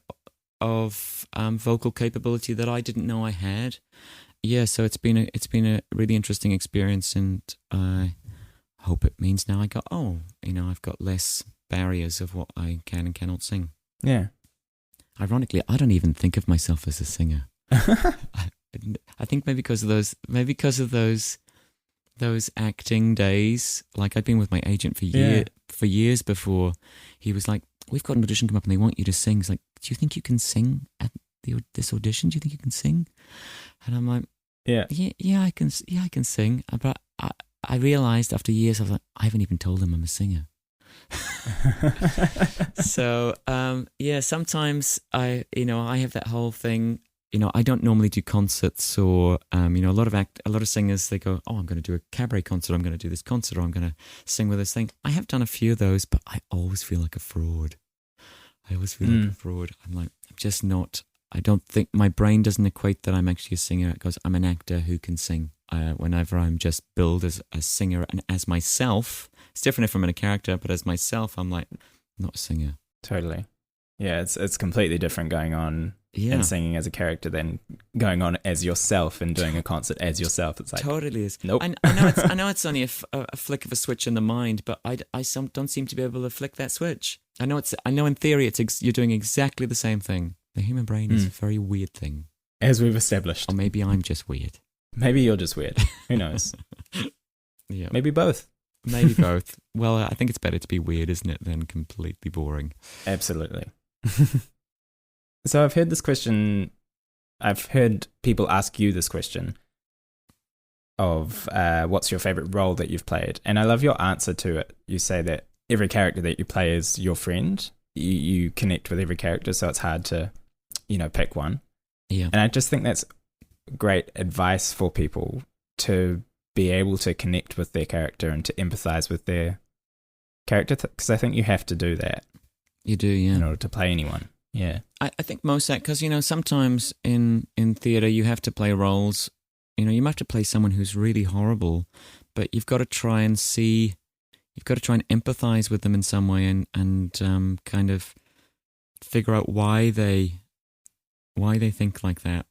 of vocal capability that I didn't know I had. Yeah, so it's been a really interesting experience, and I hope it means now I've got less barriers of what I can and cannot sing. Yeah. Ironically, I don't even think of myself as a singer. I think maybe because of those acting days. Like, I'd been with my agent for years before. He was like, "We've got an audition come up and they want you to sing." He's like, "Do you think you can sing at this audition? Do you think you can sing?" And I'm like, "Yeah, I can sing." But I realized after years, I was like, I haven't even told them I'm a singer. So sometimes I have that whole thing. I don't normally do concerts, or a lot of singers, they go, "Oh, I'm going to do a cabaret concert, I'm going to do this concert, or I'm going to sing with this thing." I have done a few of those, but I always feel like a fraud. I'm like, I'm just not don't think my brain doesn't equate that I'm actually a singer. It goes, I'm an actor who can sing. Whenever I'm just billed as a singer and as myself, it's different if I'm in a character, but as myself, I'm like, not a singer. Totally. Yeah, it's completely different going on and singing as a character than going on as yourself and doing a concert as yourself. It's like, totally is. Nope. I know it's only a flick of a switch in the mind, but I don't seem to be able to flick that switch. I know in theory you're doing exactly the same thing. The human brain is a very weird thing. As we've established. Or maybe I'm just weird. Maybe you're just weird. Who knows? Yeah. Maybe both. Maybe both. Well, I think it's better to be weird, isn't it, than completely boring. Absolutely. So I've heard this question, I've heard people ask you this question of what's your favorite role that you've played? And I love your answer to it. You say that every character that you play is your friend. You connect with every character, so it's hard to, pick one. Yeah. And I just think that's great advice for people to be able to connect with their character and to empathize with their character, because I think you have to do that. You do, yeah. In order to play anyone. Yeah. I think most that, because, sometimes in theatre you have to play roles, you might have to play someone who's really horrible, but you've got to try and empathize with them in some way and kind of figure out why they think like that.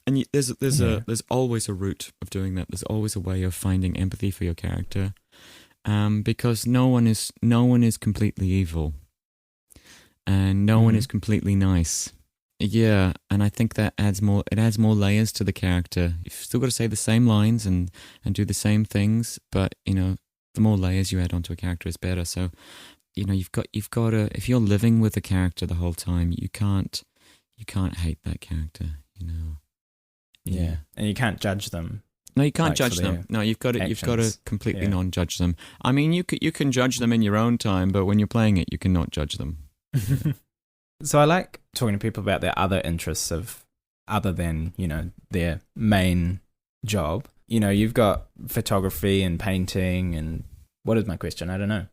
And there's always a route of doing that. There's always a way of finding empathy for your character, because no one is completely evil, and no one is completely nice. Yeah, and I think that adds more layers to the character. You've still got to say the same lines and do the same things, but the more layers you add onto a character is better. So, you've got to, if you're living with a character the whole time, you can't hate that character. Yeah, and you can't judge them. No, you can't judge them. No, you've got to completely non-judge them. I mean, you can judge them in your own time, but when you're playing it, you cannot judge them. So I like talking to people about their other interests other than, their main job. You've got photography and painting, and what is my question? I don't know.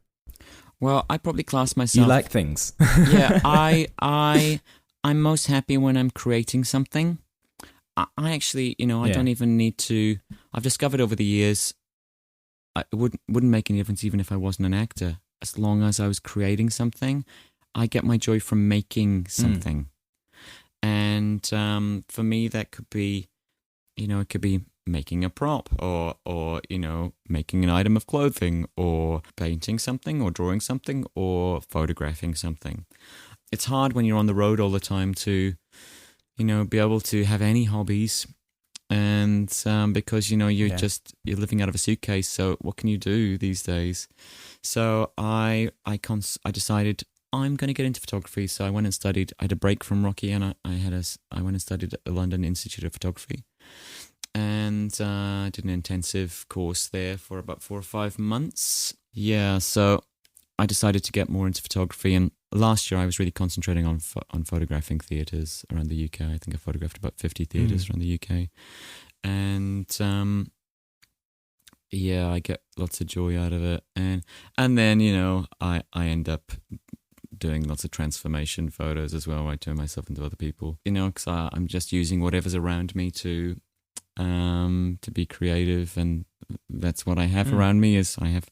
Well, I probably class myself. You like things. Yeah, I'm most happy when I'm creating something. I actually, I don't even need to. I've discovered over the years, it wouldn't make any difference even if I wasn't an actor. As long as I was creating something, I get my joy from making something. And for me, that could be, it could be making a prop or making an item of clothing or painting something or drawing something or photographing something. It's hard when you're on the road all the time to, be able to have any hobbies, and because you're living out of a suitcase. So what can you do these days? So I decided I'm going to get into photography. So I went and studied. I had a break from Rocky, and I went and studied at the London Institute of Photography, and I did an intensive course there for about 4 or 5 months. Yeah, so I decided to get more into photography, and last year I was really concentrating on photographing theatres around the UK. I think I photographed about 50 theatres around the UK, and I get lots of joy out of it, and then I end up doing lots of transformation photos as well, where I turn myself into other people, because I'm just using whatever's around me to be creative, and that's what I have around me. Is I have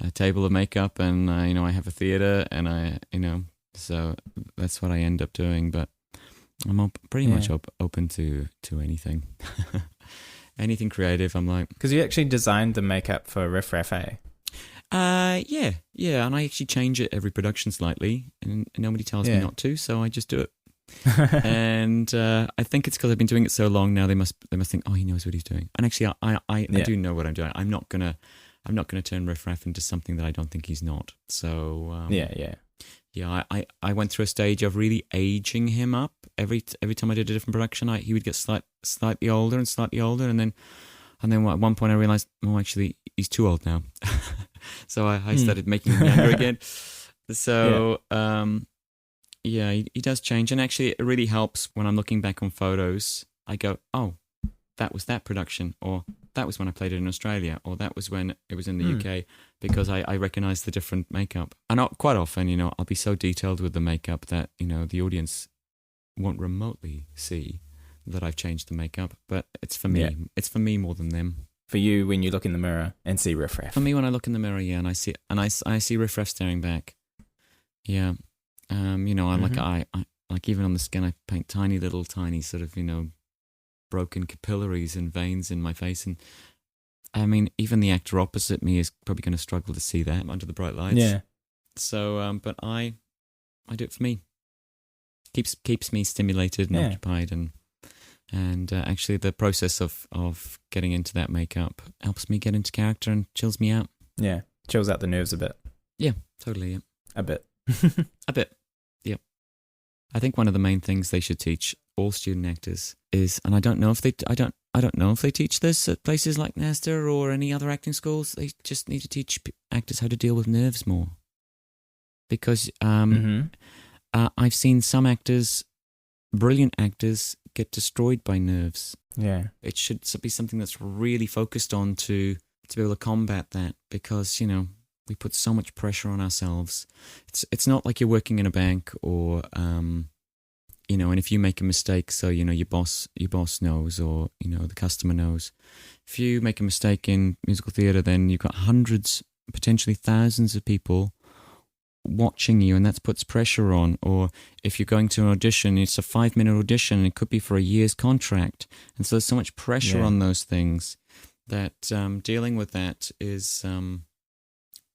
a table of makeup, and I have a theater, and so that's what I end up doing. But I'm pretty much open to anything. Anything creative, I'm like. Because you actually designed the makeup for Riff Raff, eh? Yeah, and I actually change it every production slightly, and nobody tells me not to, so I just do it. And I think it's because I've been doing it so long now. They must think, oh, he knows what he's doing. And actually, I do know what I'm doing. I'm not gonna turn Riff Raff into something that I don't think he's not. So I went through a stage of really aging him up. Every time I did a different production, he would get slightly older, and then at one point I realized, oh, actually, he's too old now. So I started making him younger again. So he does change, and actually it really helps when I'm looking back on photos. I go, oh, that was that production, or that was when I played it in Australia, or that was when it was in the UK, because I recognize the different makeup. And quite often, I'll be so detailed with the makeup that, the audience won't remotely see that I've changed the makeup, but it's for me. Yeah. It's for me more than them. For you, when you look in the mirror and see riffraff. For me, when I look in the mirror, yeah, and I see riffraff staring back. Yeah, I like even on the skin, I paint tiny sort of broken capillaries and veins in my face, and I mean, even the actor opposite me is probably going to struggle to see that under the bright lights. Yeah. So, but I do it for me. Keeps me stimulated and occupied, and actually the process of getting into that makeup helps me get into character and chills me out. Yeah, chills out the nerves a bit. Yeah, totally. Yeah, A bit. a bit. Yeah, I think one of the main things they should teach all student actors is, and I don't know if they teach this at places like NASTA or any other acting schools. They just need to teach actors how to deal with nerves more, because I've seen some actors, brilliant actors, get destroyed by nerves. Yeah. It should be something that's really focused on to be able to combat that, because, we put so much pressure on ourselves. It's not like you're working in a bank or, and if you make a mistake, so, your boss knows, or, the customer knows. If you make a mistake in musical theatre, then you've got hundreds, potentially thousands of people watching you, and that puts pressure on. Or if you're going to an audition, it's a 5-minute audition, and it could be for a year's contract, and so there's so much pressure on those things that dealing with that is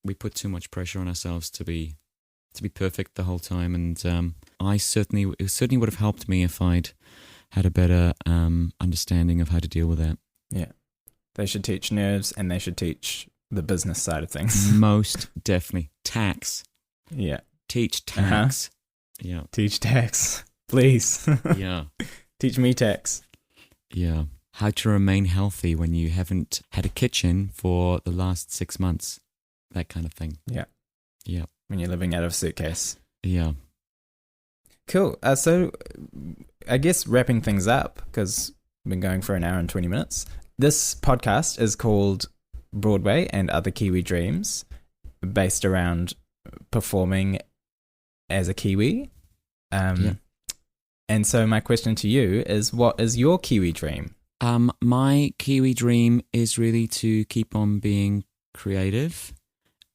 we put too much pressure on ourselves to be perfect the whole time. And it certainly would have helped me if I'd had a better understanding of how to deal with that. Yeah, they should teach nerves, and they should teach the business side of things. Most definitely. Tax. Yeah. Teach tax. Yeah. Teach tax, please. Yeah. Teach me tax. Yeah. How to remain healthy when you haven't had a kitchen for the last 6 months. That kind of thing. Yeah. Yeah. When you're living out of a suitcase. Yeah. Cool. So I guess wrapping things up, because we've been going for an hour and 20 minutes. This podcast is called Broadway and Other Kiwi Dreams, based around performing as a Kiwi. And so my question to you is, what is your Kiwi dream? My Kiwi dream is really to keep on being creative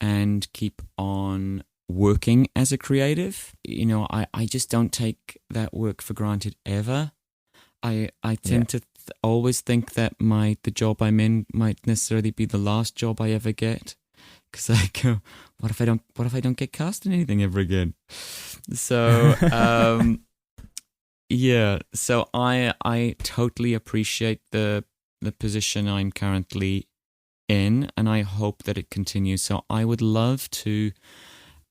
and keep on working as a creative. I just don't take that work for granted ever. I tend to always think that the job I'm in might necessarily be the last job I ever get. Because I go, what if I don't get cast in anything ever again? So, so I totally appreciate the position I'm currently in, and I hope that it continues. So I would love to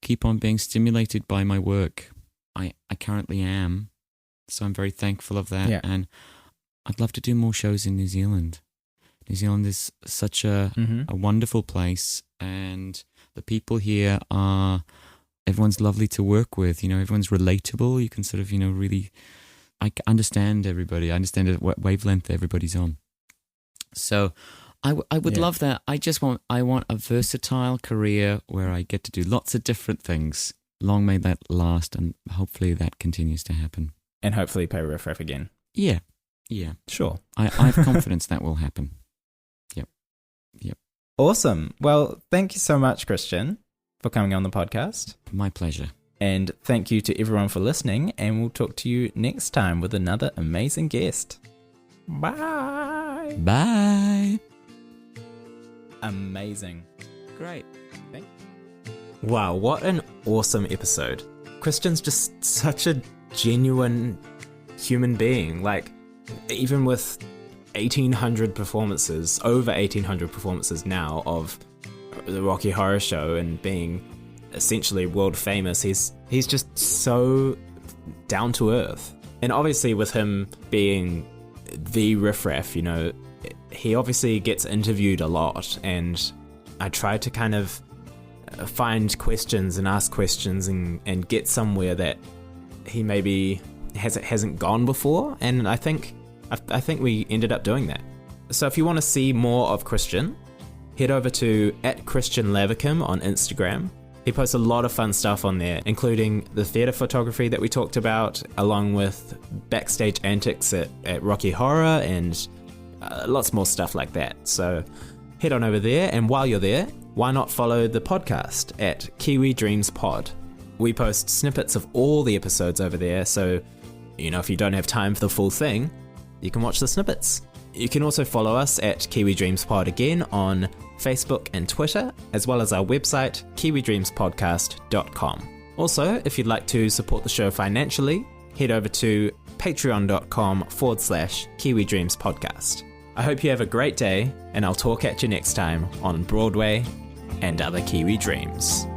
keep on being stimulated by my work. I currently am, so I'm very thankful of that. And I'd love to do more shows in New Zealand. New Zealand is such a wonderful place, and the people here everyone's lovely to work with. Everyone's relatable. You can sort of, really, I understand everybody. I understand what wavelength everybody's on. So I would love that. I want a versatile career where I get to do lots of different things. Long may that last, and hopefully that continues to happen. And hopefully pay riff again. Yeah. Sure. I have confidence that will happen. Yep. Awesome. Well, thank you so much, Kristian, for coming on the podcast. My pleasure. And thank you to everyone for listening, and we'll talk to you next time with another amazing guest. Bye. Bye. Amazing. Great. Thank you. Wow, what an awesome episode. Kristian's just such a genuine human being. Like, even with 1,800 performances, over 1,800 performances now of the Rocky Horror Show, and being essentially world famous, he's just so down to earth. And obviously with him being the riffraff, he obviously gets interviewed a lot, and I try to kind of find questions and ask questions and get somewhere that he maybe hasn't gone before, and I think we ended up doing that. So if you want to see more of Kristian, head over to @Kristian Lavercombe on Instagram, He posts a lot of fun stuff on there, including the theatre photography that we talked about, along with backstage antics at Rocky Horror and lots more stuff like that. So head on over there, and while you're there, why not follow the podcast at Kiwi Dreams Pod? We post snippets of all the episodes over there, so if you don't have time for the full thing, you can watch the snippets. You can also follow us at Kiwi Dreams Pod again on Facebook and Twitter, as well as our website, kiwidreamspodcast.com. Also, if you'd like to support the show financially, head over to patreon.com/Kiwi Dreams Podcast. I hope you have a great day, and I'll talk at you next time on Broadway and Other Kiwi Dreams.